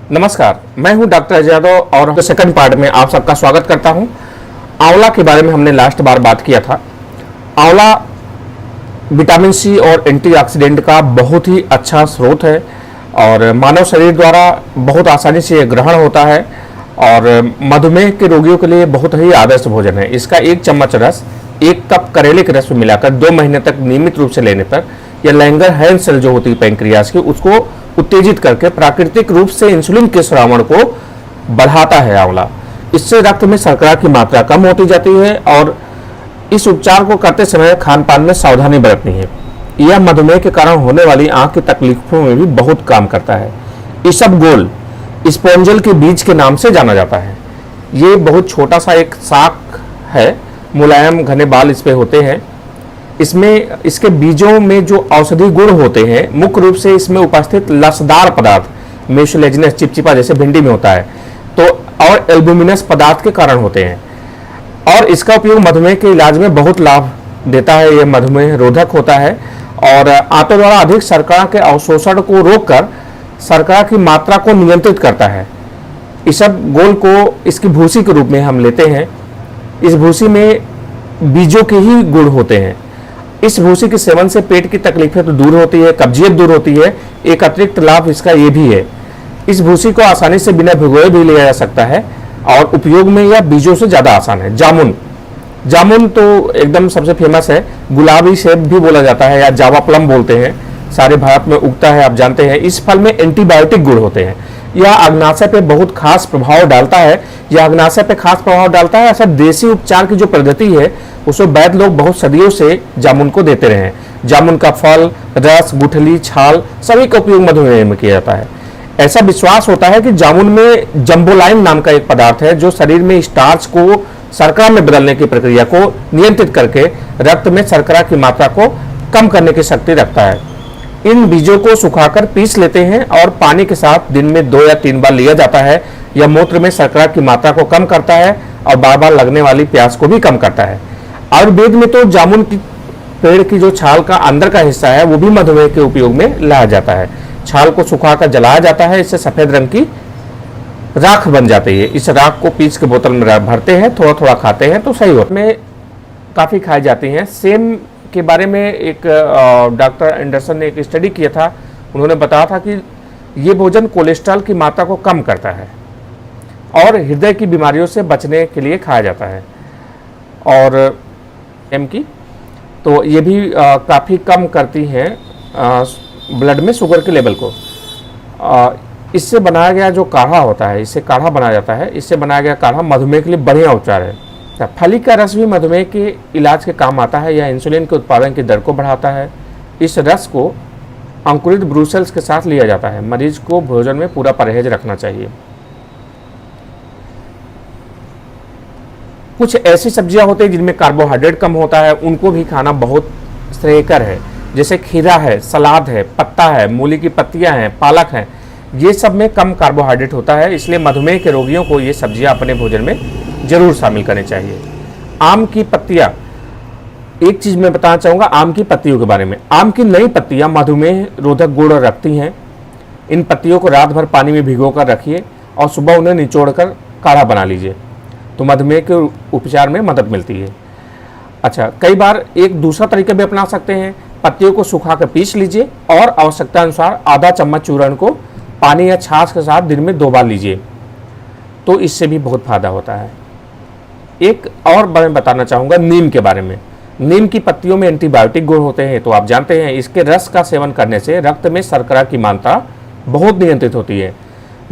नमस्कार, मैं हूं डॉक्टर अजय यादव और सेकंड पार्ट में आप सबका स्वागत करता हूं। आंवला के बारे में हमने लास्ट बार बात किया था। आंवला विटामिन सी और एंटीऑक्सीडेंट का बहुत ही अच्छा स्रोत है और मानव शरीर द्वारा बहुत आसानी से ग्रहण होता है और मधुमेह के रोगियों के लिए बहुत ही आदर्श भोजन है। इसका 1 चम्मच रस 1 कप करेले के रस में मिलाकर 2 महीने तक नियमित रूप से लेने पर यह लैंगरहैंस सेल जो होती है पैंक्रियाज की, उसको उत्तेजित करके प्राकृतिक रूप से इंसुलिन के श्रावण को बढ़ाता है आंवला। इससे रक्त में शर्करा की मात्रा कम होती जाती है और इस उपचार को करते समय खान पान में सावधानी बरतनी है। यह मधुमेह के कारण होने वाली आंख की तकलीफों में भी बहुत काम करता है। इसबगोल स्पोंजल के बीज के नाम से जाना जाता है। ये बहुत छोटा सा एक शाक है, मुलायम घने बाल इस पे होते हैं। इसमें इसके बीजों में जो औषधि गुण होते हैं, मुख्य रूप से इसमें उपस्थित लसदार पदार्थ म्यूसिलेजिनस चिपचिपा जैसे भिंडी में होता है तो और एल्बुमिनस पदार्थ के कारण होते हैं और इसका उपयोग मधुमेह के इलाज में बहुत लाभ देता है। यह मधुमेह रोधक होता है और आंतों द्वारा अधिक शर्करा के अवशोषण को रोककर शर्करा की मात्रा को नियंत्रित करता है। इसबगोल को इसकी भूसी के रूप में हम लेते हैं। इस भूसी में बीजों के ही गुण होते हैं। इस भूसी के सेवन से पेट की तकलीफें तो दूर होती है, कब्जियत दूर होती है। एक अतिरिक्त लाभ इसका ये भी है, इस भूसी को आसानी से बिना भिगोए भी लिया जा सकता है और उपयोग में यह बीजों से ज़्यादा आसान है। जामुन तो एकदम सबसे फेमस है। गुलाबी सेब भी बोला जाता है या जावा प्लम बोलते हैं, सारे भारत में उगता है, आप जानते हैं। इस फल में एंटीबायोटिक गुण होते हैं। यह अग्नाशय पे बहुत खास प्रभाव डालता है। ऐसा देसी उपचार की जो पद्धति है उसमें वैद्य लोग बहुत सदियों से जामुन को देते रहे हैं। जामुन का फल, रस, गुठली, छाल सभी का उपयोग मधुमेह में किया जाता है। ऐसा विश्वास होता है कि जामुन में जम्बोलाइन नाम का एक पदार्थ है जो शरीर में स्टार्च को शर्करा में बदलने की प्रक्रिया को नियंत्रित करके रक्त में शर्करा की मात्रा को कम करने की शक्ति रखता है। इन बीजों को सुखाकर पीस लेते हैं और पानी के साथ दिन में 2 या 3 बार लिया जाता है। यह मूत्र में शर्करा की मात्रा को कम करता है और बार बार लगने वाली प्यास को भी कम करता है। आयुर्वेद में तो जामुन की पेड़ की जो छाल का अंदर का हिस्सा है वो भी मधुमेह के उपयोग में लाया जाता है। छाल को सुखाकर जलाया जाता है, इससे सफेद रंग की राख बन जाती है। इस राख को पीस के बोतल में भरते हैं, थोड़ा थोड़ा खाते हैं तो सही होता है। में काफ़ी खाई जाती हैं। सेम के बारे में एक डॉक्टर एंडरसन ने एक स्टडी किया था। उन्होंने बताया था कि ये भोजन कोलेस्ट्रॉल की मात्रा को कम करता है और हृदय की बीमारियों से बचने के लिए खाया जाता है। और तो ये भी काफ़ी कम करती हैं ब्लड में शुगर के लेवल को। इससे बनाया गया जो काढ़ा होता है, इससे काढ़ा बनाया जाता है। इससे बनाया गया काढ़ा मधुमेह के लिए बढ़िया उपचार है। फली का रस भी मधुमेह के इलाज के काम आता है। यह इंसुलिन के उत्पादन की दर को बढ़ाता है। इस रस को अंकुरित ब्रूसेल्स के साथ लिया जाता है। मरीज को भोजन में पूरा परहेज रखना चाहिए। कुछ ऐसी सब्जियां होती हैं जिनमें कार्बोहाइड्रेट कम होता है, उनको भी खाना बहुत श्रेयकर है। जैसे खीरा है, सलाद है, पत्ता है, मूली की पत्तियां हैं, पालक हैं। ये सब में कम कार्बोहाइड्रेट होता है, इसलिए मधुमेह के रोगियों को ये सब्जियां अपने भोजन में जरूर शामिल करनी चाहिए। आम की पत्तियां, एक चीज मैं बताना चाहूँगा आम की पत्तियों के बारे में। आम की नई पत्तियां मधुमेह रोधक गुण रखती हैं। इन पत्तियों को रात भर पानी में भिगो कर रखिए और सुबह उन्हें निचोड़ कर काढ़ा बना लीजिए तो मधुमेह के उपचार में मदद मिलती है। अच्छा, कई बार एक दूसरा तरीका भी अपना सकते हैं। पत्तियों को सुखा कर पीस लीजिए और आवश्यकता अनुसार आधा चम्मच चूर्ण को पानी या छाछ के साथ दिन में 2 बार लीजिए तो इससे भी बहुत फायदा होता है। एक और मैं बताना चाहूँगा नीम के बारे में। नीम की पत्तियों में एंटीबायोटिक गुण होते हैं तो आप जानते हैं। इसके रस का सेवन करने से रक्त में शर्करा की मात्रा बहुत नियंत्रित होती है।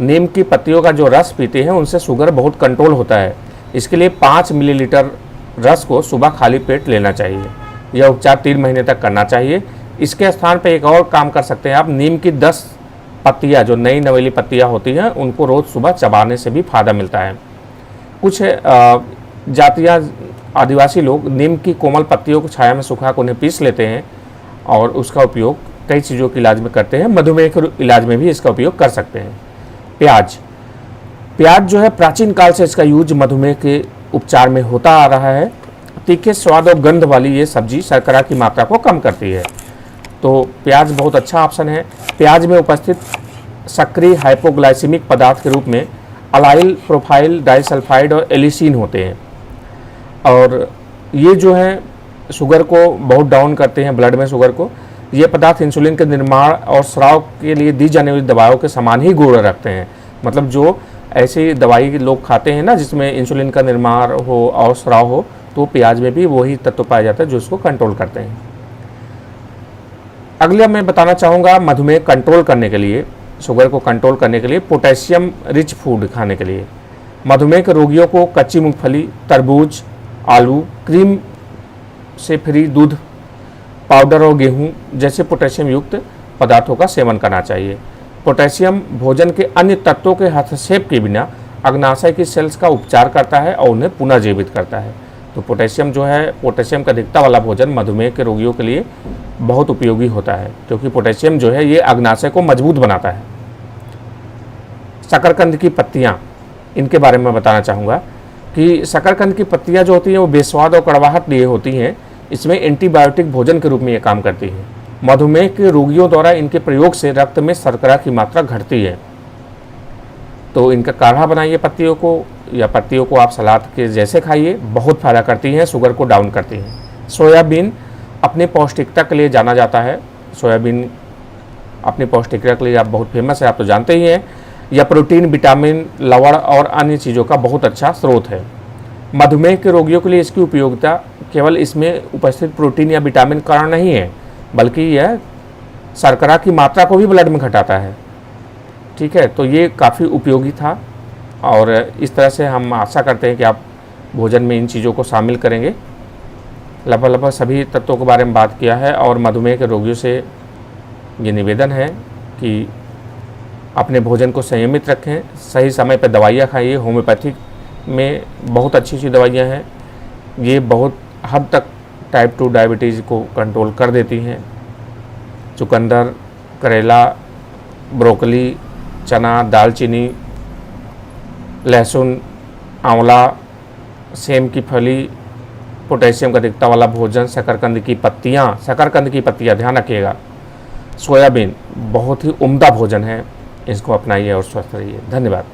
नीम की पत्तियों का जो रस पीते हैं उनसे शुगर बहुत कंट्रोल होता है। इसके लिए 5 मिलीलीटर रस को सुबह खाली पेट लेना चाहिए। यह उपचार 3 महीने तक करना चाहिए। इसके स्थान पर एक और काम कर सकते हैं आप। नीम की 10 पत्तियां, जो नई नवेली पत्तियां होती हैं, उनको रोज़ सुबह चबाने से भी फायदा मिलता है। कुछ जातियाँ आदिवासी लोग नीम की कोमल पत्तियों को छाया में सुखा कर उन्हें पीस लेते हैं और उसका उपयोग कई चीज़ों के इलाज में करते हैं। मधुमेह के इलाज में भी इसका उपयोग कर सकते हैं। प्याज जो है प्राचीन काल से इसका यूज मधुमेह के उपचार में होता आ रहा है। तीखे स्वाद और गंध वाली ये सब्जी शर्करा की मात्रा को कम करती है तो प्याज बहुत अच्छा ऑप्शन है। प्याज में उपस्थित सक्रिय हाइपोग्लाइसेमिक पदार्थ के रूप में अलाइल प्रोफाइल डाइसल्फाइड और एलिसीन होते हैं, और ये जो है शुगर को बहुत डाउन करते हैं, ब्लड में शुगर को। ये पदार्थ इंसुलिन के निर्माण और स्राव के लिए दी जाने वाली दवाओं के समान ही गुण रखते हैं। मतलब जो ऐसी दवाई लोग खाते हैं ना जिसमें इंसुलिन का निर्माण हो और स्राव हो, तो प्याज में भी वही तत्व पाया जाता है जो उसको कंट्रोल करते हैं। अगले मैं बताना चाहूँगा मधुमेह कंट्रोल करने के लिए, शुगर को कंट्रोल करने के लिए पोटेशियम रिच फूड खाने के लिए। मधुमेह के रोगियों को कच्ची मूंगफली, तरबूज, आलू, क्रीम से फ्री दूध, पाउडर और गेहूं जैसे पोटेशियम युक्त पदार्थों का सेवन करना चाहिए। पोटेशियम भोजन के अन्य तत्वों के हस्तक्षेप के बिना अग्नाशय की सेल्स का उपचार करता है और उन्हें पुनर्जीवित करता है। तो पोटेशियम जो है, पोटेशियम का अधिकता वाला भोजन मधुमेह के रोगियों के लिए बहुत उपयोगी होता है, क्योंकि पोटेशियम जो है ये अग्नाशय को मजबूत बनाता है। शकरकंद की पत्तियाँ, इनके बारे में बताना चाहूँगा कि शकरकंद की पत्तियाँ जो होती हैं वो बेस्वाद और कड़वाहट लिए होती हैं। इसमें एंटीबायोटिक भोजन के रूप में ये काम करती है। मधुमेह के रोगियों द्वारा इनके प्रयोग से रक्त में शर्करा की मात्रा घटती है। तो इनका काढ़ा बनाइए पत्तियों को, या पत्तियों को आप सलाद के जैसे खाइए, बहुत फायदा करती हैं, शुगर को डाउन करती हैं। सोयाबीन अपनी पौष्टिकता के लिए जाना जाता है। सोयाबीन अपनी पौष्टिकता के लिए आप बहुत फेमस है, आप तो जानते ही हैं। यह प्रोटीन, विटामिन, लवण और अन्य चीज़ों का बहुत अच्छा स्रोत है। मधुमेह के रोगियों के लिए इसकी उपयोगिता केवल इसमें उपस्थित प्रोटीन या विटामिन का कारण नहीं है, बल्कि यह शर्करा की मात्रा को भी ब्लड में घटाता है। ठीक है, तो ये काफ़ी उपयोगी था, और इस तरह से हम आशा करते हैं कि आप भोजन में इन चीज़ों को शामिल करेंगे। लगभग सभी तत्वों के बारे में बात किया है, और मधुमेह के रोगियों से ये निवेदन है कि अपने भोजन को संयमित रखें, सही समय पर दवाइयाँ खाइए। होम्योपैथिक में बहुत अच्छी अच्छी दवाइयाँ हैं, ये बहुत हद तक टाइप 2 डायबिटीज़ को कंट्रोल कर देती हैं। चुकंदर, करेला, ब्रोकली, चना, दालचीनी, लहसुन, आंवला, सेम की फली, पोटेशियम का अधिकता वाला भोजन, शकरकंद की पत्तियाँ ध्यान रखिएगा। सोयाबीन बहुत ही उम्दा भोजन है, इसको अपनाइए और स्वस्थ रहिए। धन्यवाद।